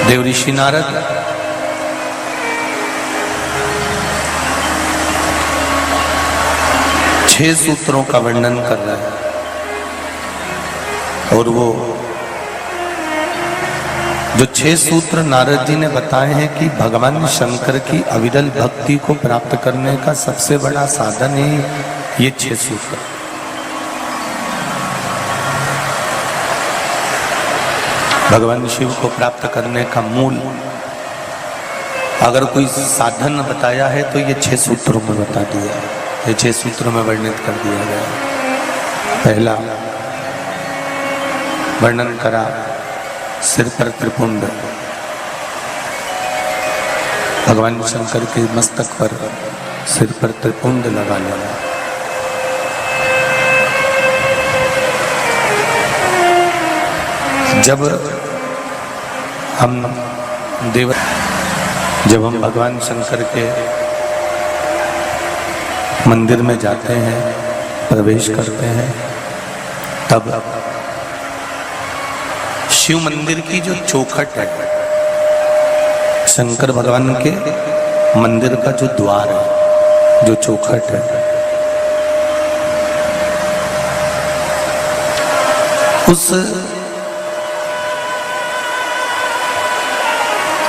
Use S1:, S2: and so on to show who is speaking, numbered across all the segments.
S1: देवऋषि नारद छह सूत्रों का वर्णन कर रहा है और वो जो छह सूत्र नारद जी ने बताए हैं कि भगवान शंकर की अविरल भक्ति को प्राप्त करने का सबसे बड़ा साधन है ये छह सूत्र। भगवान शिव को प्राप्त करने का मूल अगर कोई साधन बताया है तो ये छह सूत्रों में बता दिया, ये छह सूत्रों में वर्णित कर दिया गया। पहला वर्णन करा सिर पर त्रिपुंड, भगवान शंकर के मस्तक पर सिर पर त्रिपुंड लगा लेना। जब हम भगवान शंकर के मंदिर में जाते हैं, प्रवेश करते हैं, तब शिव मंदिर की जो चौखट है, शंकर भगवान के मंदिर का जो द्वार है, जो चौखट है, उस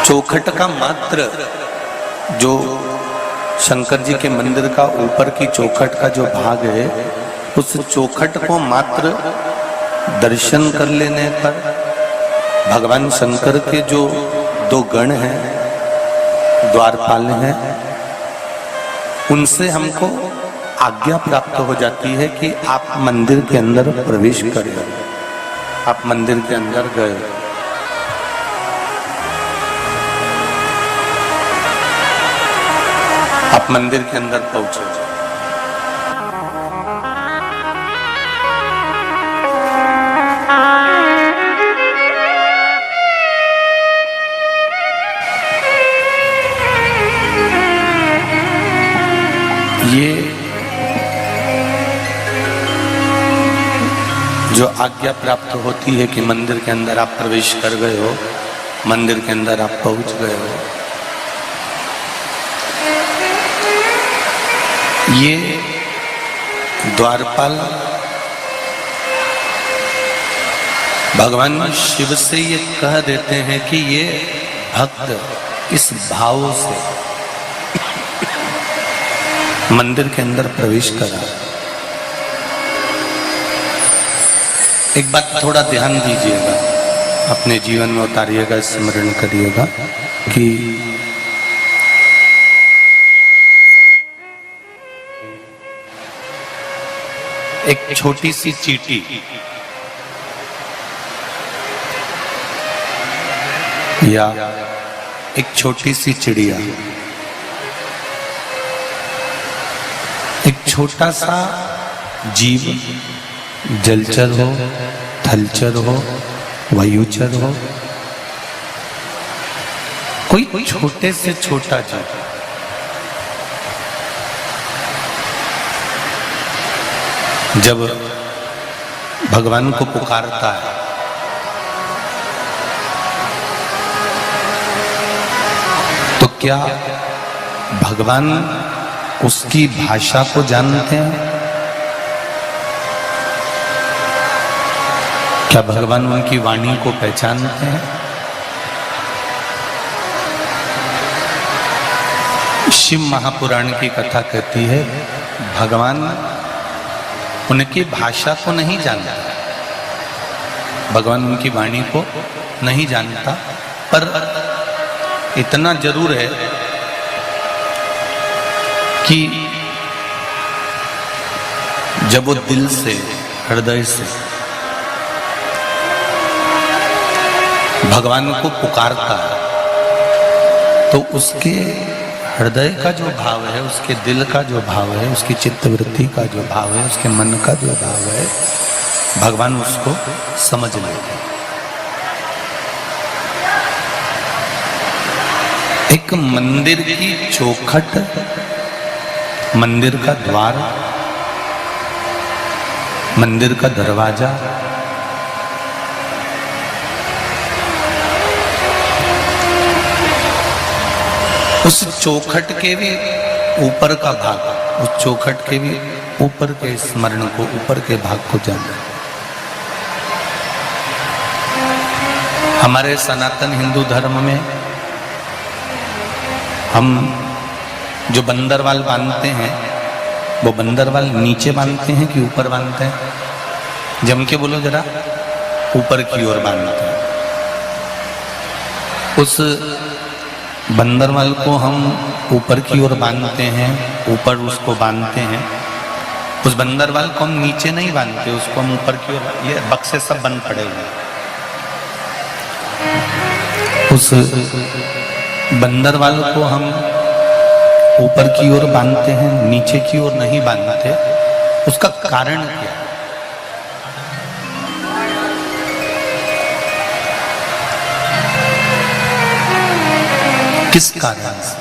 S1: चौखट का मात्र जो शंकर जी के मंदिर का ऊपर की चौखट का जो भाग है, उस चौखट को मात्र दर्शन कर लेने पर भगवान शंकर के जो दो गण हैं, द्वारपाल हैं, उनसे हमको आज्ञा प्राप्त हो जाती है कि आप मंदिर के अंदर प्रवेश करें। आप मंदिर के अंदर गए, आप मंदिर के अंदर पहुंचे। ये जो आज्ञा प्राप्त होती है कि मंदिर के अंदर आप प्रवेश कर गए हो, मंदिर के अंदर आप पहुंच गए हो, ये द्वारपाल भगवान शिव से ये कह देते हैं कि ये भक्त इस भाव से मंदिर के अंदर प्रवेश करा। एक बात थोड़ा ध्यान दीजिएगा, अपने जीवन में उतारिएगा, स्मरण करिएगा कि एक छोटी सी चींटी या एक छोटी सी चिड़िया, एक छोटा सा जीव, जलचर हो, थलचर हो, वायुचर हो, कोई छोटे से छोटा जीव जब भगवान को पुकारता है तो क्या भगवान उसकी भाषा को जानते हैं? क्या भगवान उनकी वाणी को पहचानते हैं? शिव महापुराण की कथा कहती है भगवान उनकी भाषा को नहीं जानता, भगवान उनकी वाणी को नहीं जानता, पर इतना जरूर है कि जब वो दिल से, हृदय से भगवान को पुकारता है तो उसके हृदय का जो भाव है, उसके दिल का जो भाव है, उसकी चित्तवृत्ति का जो भाव है, उसके मन का जो भाव है, भगवान उसको समझ लेते हैं। एक मंदिर की चौखट, मंदिर का द्वार, मंदिर का दरवाजा उस चौखट के भी ऊपर का भाग, उस चौखट के भी ऊपर के स्मरण को, ऊपर के भाग को जाना। हमारे सनातन हिंदू धर्म में हम जो बंदरवाल बांधते हैं, वो बंदरवाल नीचे बांधते हैं कि ऊपर बांधते हैं? जम के बोलो जरा। ऊपर की ओर बांधते हैं। उस बंदरवाल को हम ऊपर की ओर बांधते हैं, ऊपर उसको बांधते हैं। उस बंदरवाल को हम नीचे नहीं बांधते, उसको हम ऊपर की ओर, ये बक्से सब बंद पड़े हुए। उस बंदरवाल को हम ऊपर की ओर बांधते हैं, नीचे की ओर नहीं बांधते। उसका कारण क्या है? किस कारण से?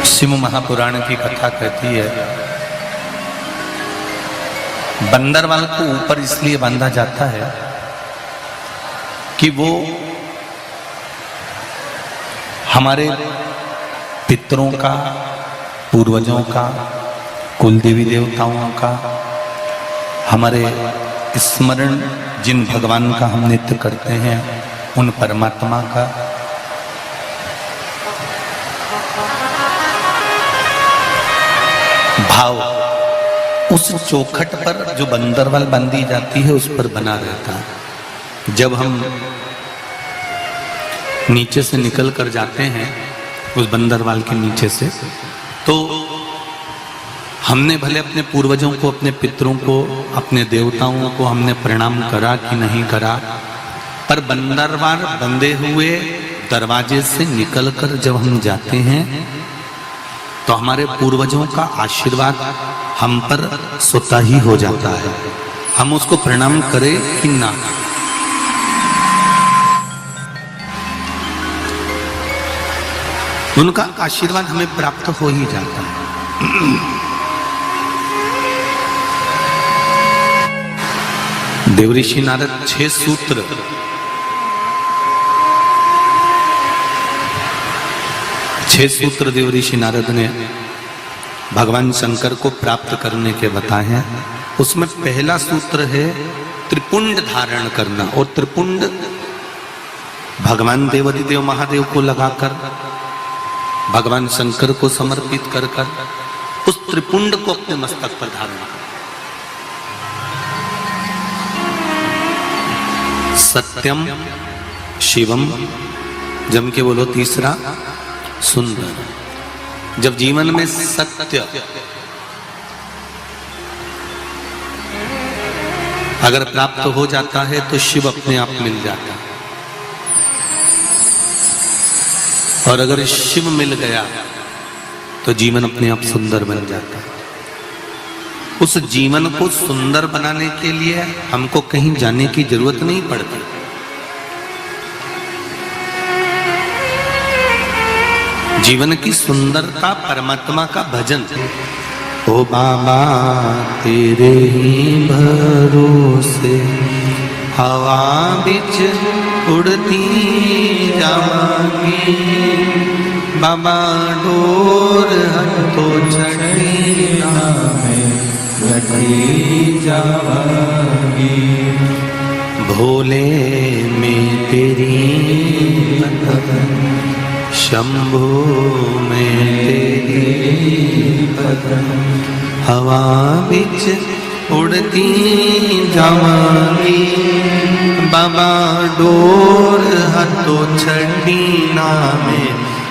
S1: शिव महापुराण की कथा कहती है, बंदरवाल को ऊपर इसलिए बांधा जाता है कि वो हमारे पितरों का, पूर्वजों का, कुल देवी देवताओं का, हमारे स्मरण जिन भगवान का हम नित्य करते हैं, उन परमात्मा का भाव उस चौखट पर जो बंदरवाल बांधी जाती है उस पर बना रहता है। जब हम नीचे से निकल कर जाते हैं उस बंदरवाल के नीचे से, तो हमने भले अपने पूर्वजों को, अपने पितरों को, अपने देवताओं को हमने प्रणाम करा कि नहीं करा, पर बंदरवाल बंधे हुए दरवाजे से निकलकर जब हम जाते हैं तो हमारे पूर्वजों का आशीर्वाद हम पर स्वतः ही हो जाता है, हम उसको प्रणाम करें कि ना। उनका आशीर्वाद हमें प्राप्त हो ही जाता है। देवऋषि नारद 6 सूत्र देवऋषि नारद ने भगवान शंकर को प्राप्त करने के बताए हैं। उसमें पहला सूत्र है त्रिपुंड धारण करना, और त्रिपुंड भगवान देवाधिदेव महादेव को लगाकर, भगवान शंकर को समर्पित कर कर उस त्रिपुंड को अपने मस्तक पर धारण कर। सत्यम शिवम, जम के बोलो तीसरा, सुंदर। जब जीवन में सत्य अगर प्राप्त हो जाता है तो शिव अपने आप मिल जाता है, और अगर शिव मिल गया तो जीवन अपने आप सुंदर बन जाता है। उस जीवन को सुंदर बनाने के लिए हमको कहीं जाने की जरूरत नहीं पड़ती। जीवन की सुंदरता परमात्मा का भजन। ओ बाबा तेरे ही भरोसे हवा बिच उड़ती जावांगी, बाबा डोर हटो छड़ी में लटी जावांगी, भोले में तेरी पतन, शंभू में तेरी पतन, हवा बिच उड़ती जावांगी, बाबा डोर हतो छड़ी में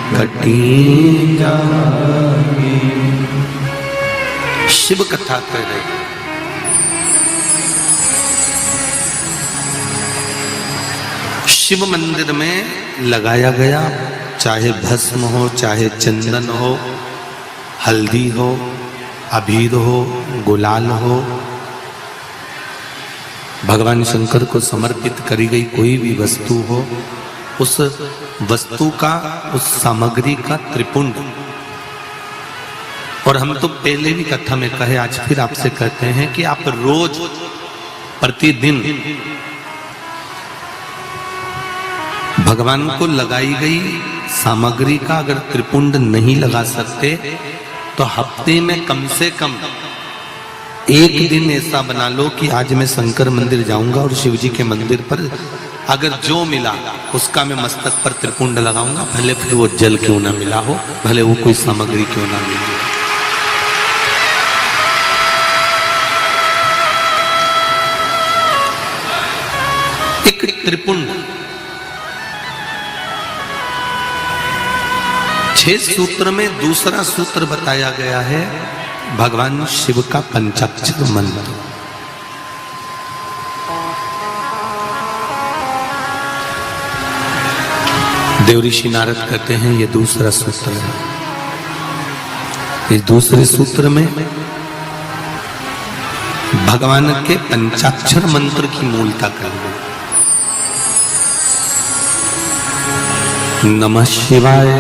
S1: कटी जावांगी। शिव कथा कर रहे, शिव मंदिर में लगाया गया, चाहे भस्म हो, चाहे चंदन हो, हल्दी हो, अबीर हो, गुलाल हो, भगवान शंकर को समर्पित करी गई कोई भी वस्तु हो, उस वस्तु का, उस सामग्री का त्रिपुंड। और हम तो पहले भी कथा में कहे, आज फिर आपसे कहते हैं कि आप रोज प्रतिदिन भगवान को लगाई गई सामग्री का अगर त्रिपुंड नहीं लगा सकते तो हफ्ते में कम से कम एक दिन ऐसा बना लो कि आज मैं शंकर मंदिर जाऊंगा और शिव जी के मंदिर पर अगर जो मिला उसका मैं मस्तक पर त्रिपुंड लगाऊंगा, भले फिर वो जल क्यों ना मिला हो, भले वो कोई सामग्री क्यों ना मिली हो। एक त्रिपुंड 6 सूत्र में दूसरा सूत्र बताया गया है भगवान शिव का पंचाक्षर मंत्र। देवऋषि नारद कहते हैं ये दूसरा सूत्र है। इस दूसरे सूत्र में भगवान के पंचाक्षर मंत्र की मूलता कर लो। नमः शिवाय,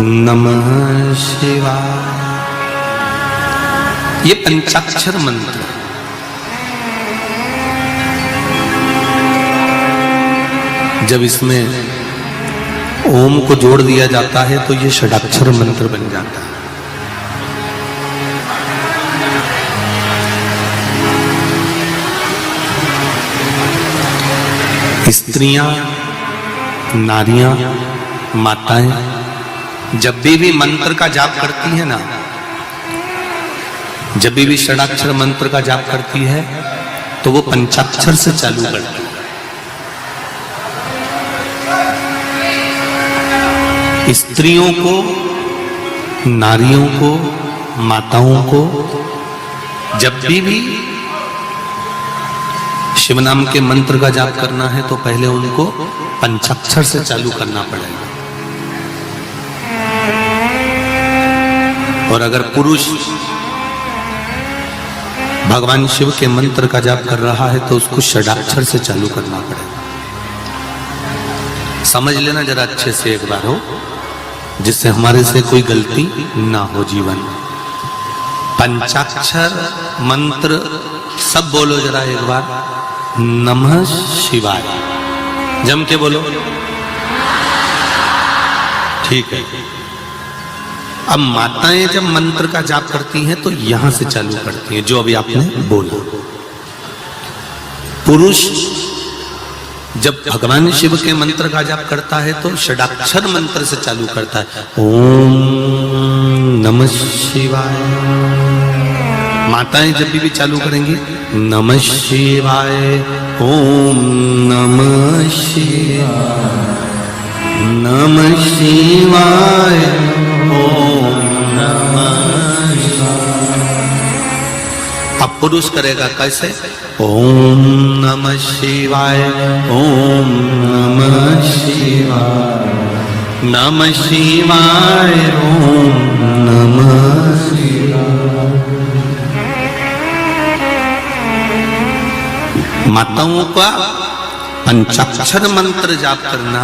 S1: नमः शिवाय, ये पंचाक्षर मंत्र। जब इसमें ओम को जोड़ दिया जाता है तो ये षडाक्षर मंत्र बन जाता है। स्त्रियां, नारियां, माताएं जब भी मंत्र का जाप करती है ना, जब भी षडाक्षर मंत्र का जाप करती है तो वो पंचाक्षर से चालू करती है। स्त्रियों को, नारियों को, माताओं को जब भी शिव नाम के मंत्र का जाप करना है तो पहले उनको पंचाक्षर से चालू करना पड़ेगा। और अगर पुरुष भगवान शिव के मंत्र का जाप कर रहा है तो उसको षडाक्षर से चालू करना पड़ेगा। समझ लेना जरा अच्छे से एक बार हो, जिससे हमारे से कोई गलती ना हो जीवन में। पंचाक्षर मंत्र सब बोलो जरा एक बार। नमः शिवाय, जम के बोलो। ठीक है। अब माताएं जब मंत्र का जाप करती हैं तो यहां से चालू करती हैं, जो अभी आपने बोला। पुरुष जब भगवान शिव के मंत्र का जाप करता है तो षडाक्षर मंत्र से चालू करता है, ओम नमः शिवाय। माताएं जब भी चालू करेंगी, नमः शिवाय, ओम नमः शिवाय, नमः शिवाय, ओम नमः शिवाय। अब पुरुष करेगा कैसे? ओम नमः शिवाय, ओम नमः शिवाय, नमः शिवाय, ओम नमः शिवाय। माताओं का पंचाक्षर मंत्र जाप करना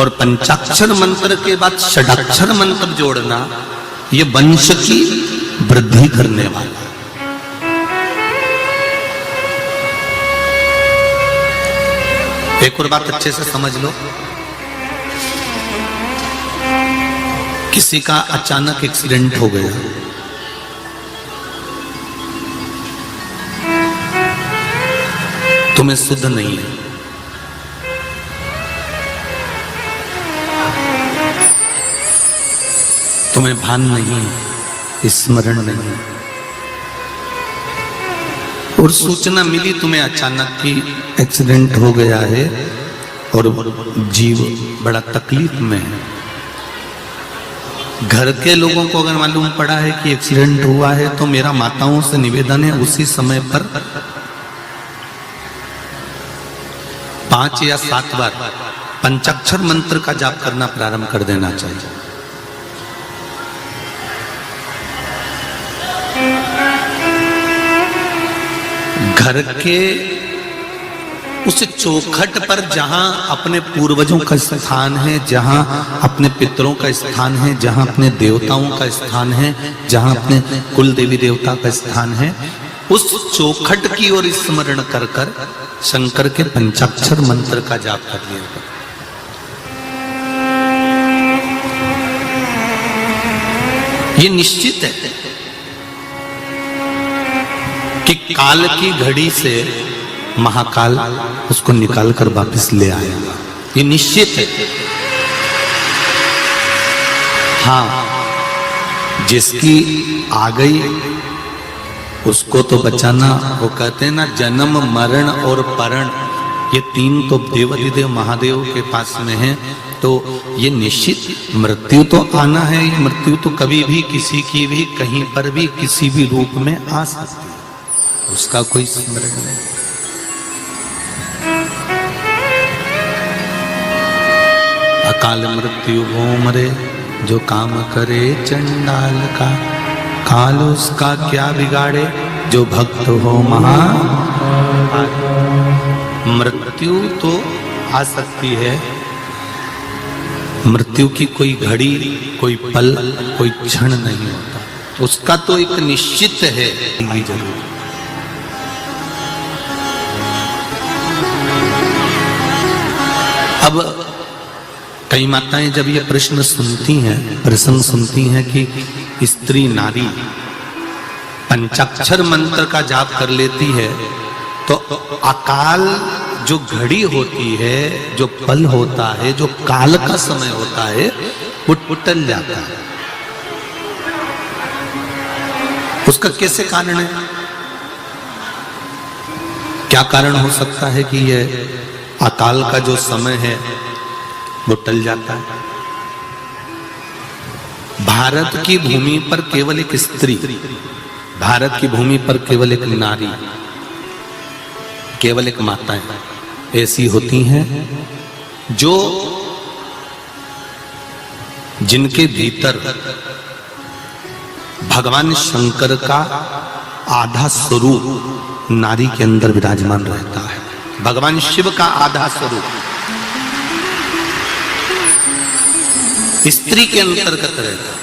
S1: और पंचाक्षर मंत्र के बाद षडाक्षर मंत्र जोड़ना, ये वंश की वृद्धि करने वाला। एक और बात अच्छे से समझ लो, किसी का अचानक एक्सीडेंट हो गया, तुम्हें शुद्ध नहीं है, तुम्हें भान नहीं, स्मरण नहीं, और सूचना मिली तुम्हें अचानक कि एक्सीडेंट हो गया है और जीव बड़ा तकलीफ में है। घर के लोगों को अगर मालूम पड़ा है कि एक्सीडेंट हुआ है तो मेरा माताओं से निवेदन है उसी समय पर 5 या 7 बार पंचाक्षर मंत्र का जाप करना प्रारंभ कर देना चाहिए। घर के उस चौखट पर जहां अपने पूर्वजों का स्थान है, जहां अपने पितरों का स्थान है, जहां अपने देवताओं का स्थान है, जहां अपने कुल देवी देवता का स्थान है, उस चौखट की ओर स्मरण कर कर शंकर के पंचाक्षर मंत्र का जाप कर लिया। ये निश्चित है कि काल की घड़ी से महाकाल उसको निकाल कर वापस ले आएगा, ये निश्चित है। हाँ, जिसकी आ गई उसको तो बचाना, वो कहते हैं ना जन्म मरण और परण, ये तीन तो देवाधिदेव महादेव के पास में है। तो ये निश्चित मृत्यु तो आना है, ये मृत्यु तो कभी भी किसी की भी कहीं पर भी किसी भी रूप में आ सकती है, उसका कोई स्मरण नहीं। अकाल मृत्यु वो मरे जो काम करे चंडाल का, काल उसका क्या बिगाड़े जो भक्त हो महा। मृत्यु तो आ सकती है, मृत्यु की कोई घड़ी, कोई पल, कोई क्षण नहीं होता, उसका तो एक निश्चित है जरूर। अब कई माताएं जब ये प्रश्न सुनती हैं, प्रसंग सुनती हैं कि स्त्री नारी पंचाक्षर मंत्र का जाप कर लेती है, तो अकाल जो घड़ी होती है, जो पल होता है, जो काल का समय होता है, वो टल जाता है। उसका कैसे कारण है? क्या कारण हो सकता है कि यह अकाल का जो समय है वो टल जाता है? भारत की भूमि पर केवल एक स्त्री, भारत की भूमि पर केवल एक नारी, केवल एक माताएं ऐसी होती हैं जो जिनके भीतर भगवान शंकर का आधा स्वरूप नारी के अंदर विराजमान रहता है। भगवान शिव का आधा स्वरूप स्त्री के अंतर्गत रहता है।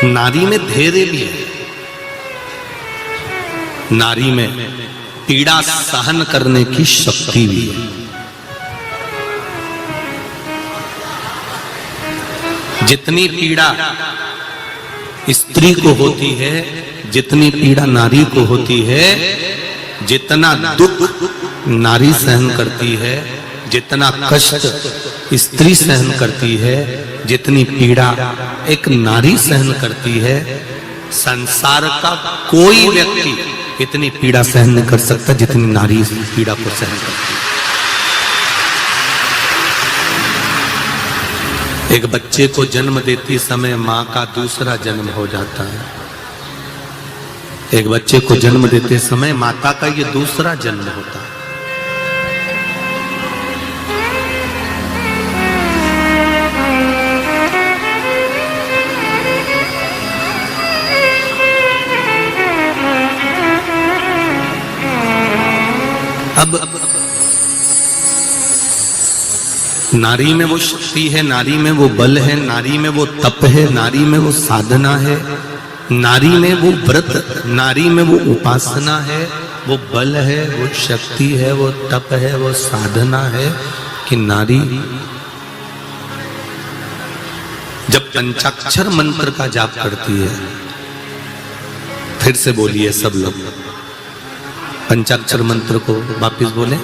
S1: नारी में धैर्य भी है, नारी में पीड़ा सहन करने की शक्ति भी है। जितनी पीड़ा स्त्री को होती है, जितनी पीड़ा नारी को होती है, जितना दुख नारी सहन करती है, जितना कष्ट स्त्री सहन करती है, जितनी पीड़ा एक नारी सहन करती है, संसार का कोई व्यक्ति इतनी पीड़ा सहन नहीं कर सकता जितनी नारी इस पीड़ा को सहन करती है। एक बच्चे को जन्म देती समय मां का दूसरा जन्म हो जाता है। एक बच्चे को जन्म देते समय माता का ये दूसरा जन्म होता है। अब नारी में वो शक्ति है, नारी में वो बल है, नारी में वो तप है, नारी में वो साधना है, नारी में वो व्रत, नारी में वो उपासना है, वो बल है, वो शक्ति है, वो तप है, वो साधना है कि नारी जब पंचाक्षर मंत्र का जाप करती है, फिर से बोलिए सब लोग पंचाक्षर मंत्र को वापिस बोले।